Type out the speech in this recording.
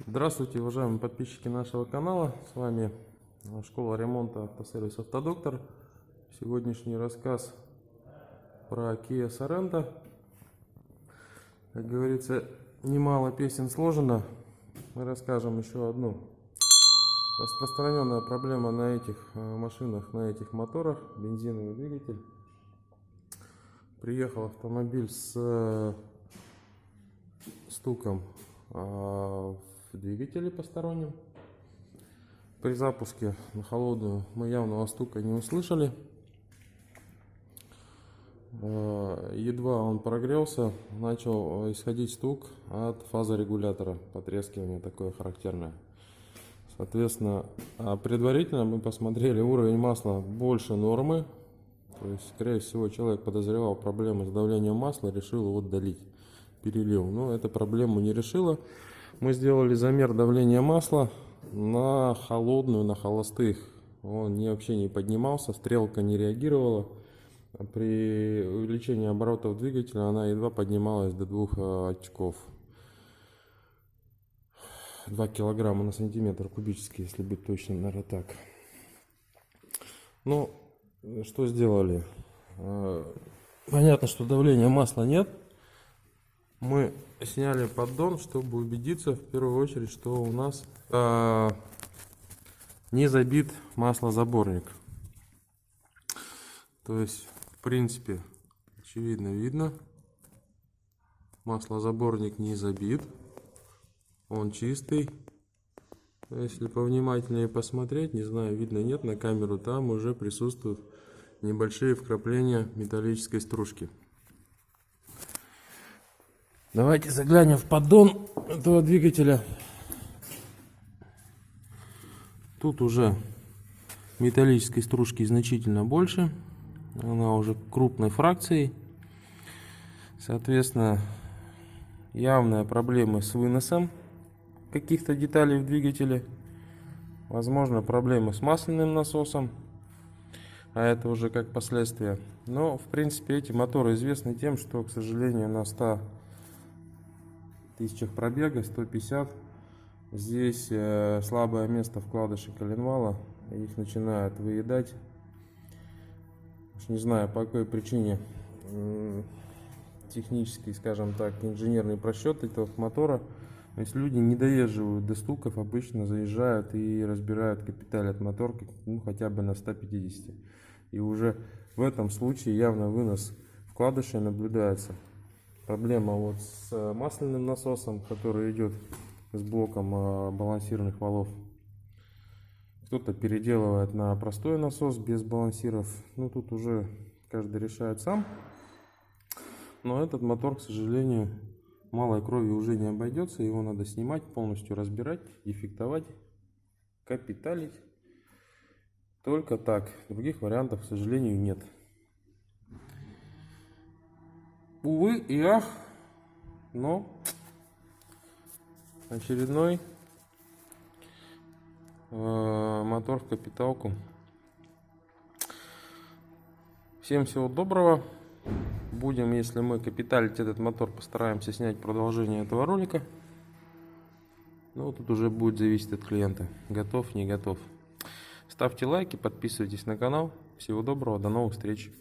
Здравствуйте, уважаемые подписчики нашего канала. С вами школа ремонта автосервис Автодоктор. Сегодняшний рассказ про Kia Sorento. Как говорится, немало песен сложено. Мы расскажем еще одну. Распространенная проблема на этих машинах, на этих моторах. Бензиновый двигатель. Приехал автомобиль с стуком в двигателе постороннем. При запуске на холодную мы явного стука не услышали. Едва он прогрелся, начал исходить стук от фазорегулятора, потрескивание такое характерное. Соответственно, предварительно мы посмотрели уровень масла больше нормы. То есть, скорее всего, человек подозревал проблемы с давлением масла, решил его долить, перелил. Но эта проблему не решила. Мы сделали замер давления масла на холодную, на холостых. Он вообще не поднимался, стрелка не реагировала. При увеличении оборотов двигателя она едва поднималась до 2 очков. 2 килограмма на сантиметр кубический, если быть точным, наверное, так. Ну, что сделали? Понятно, что давления масла нет. Мы сняли поддон, чтобы убедиться в первую очередь, что у нас не забит маслозаборник. То есть, в принципе, очевидно видно, маслозаборник не забит, он чистый. Если повнимательнее посмотреть, не знаю, видно нет на камеру, там уже присутствуют небольшие вкрапления металлической стружки. Давайте заглянем в поддон этого двигателя. Тут уже металлической стружки значительно больше. Она уже крупной фракцией. Соответственно, явная проблема с выносом каких-то деталей в двигателе. Возможно, проблемы с масляным насосом. А это уже как последствие. Но, в принципе, эти моторы известны тем, что, к сожалению, на 100 тысячах пробега, 150, здесь слабое место вкладышей коленвала, их начинают выедать. Уж не знаю, по какой причине, технический, скажем так, инженерный просчет этого мотора. То есть люди не доезживают до стуков, обычно заезжают и разбирают капиталят мотор, ну, хотя бы на 150. И уже в этом случае явно вынос вкладышей наблюдается. Проблема вот с масляным насосом, который идет с блоком балансирных валов. Кто-то переделывает на простой насос без балансиров. Ну, тут уже каждый решает сам. Но этот мотор, к сожалению, малой крови уже не обойдется. Его надо снимать, полностью разбирать, дефектовать, капиталить. Только так. Других вариантов, к сожалению, нет. Увы и ах, но очередной мотор в капиталку. Всем всего доброго. Будем, если мы капиталить этот мотор, постараемся снять продолжение этого ролика. Но тут уже будет зависеть от клиента. Готов, не готов. Ставьте лайки, подписывайтесь на канал. Всего доброго, до новых встреч.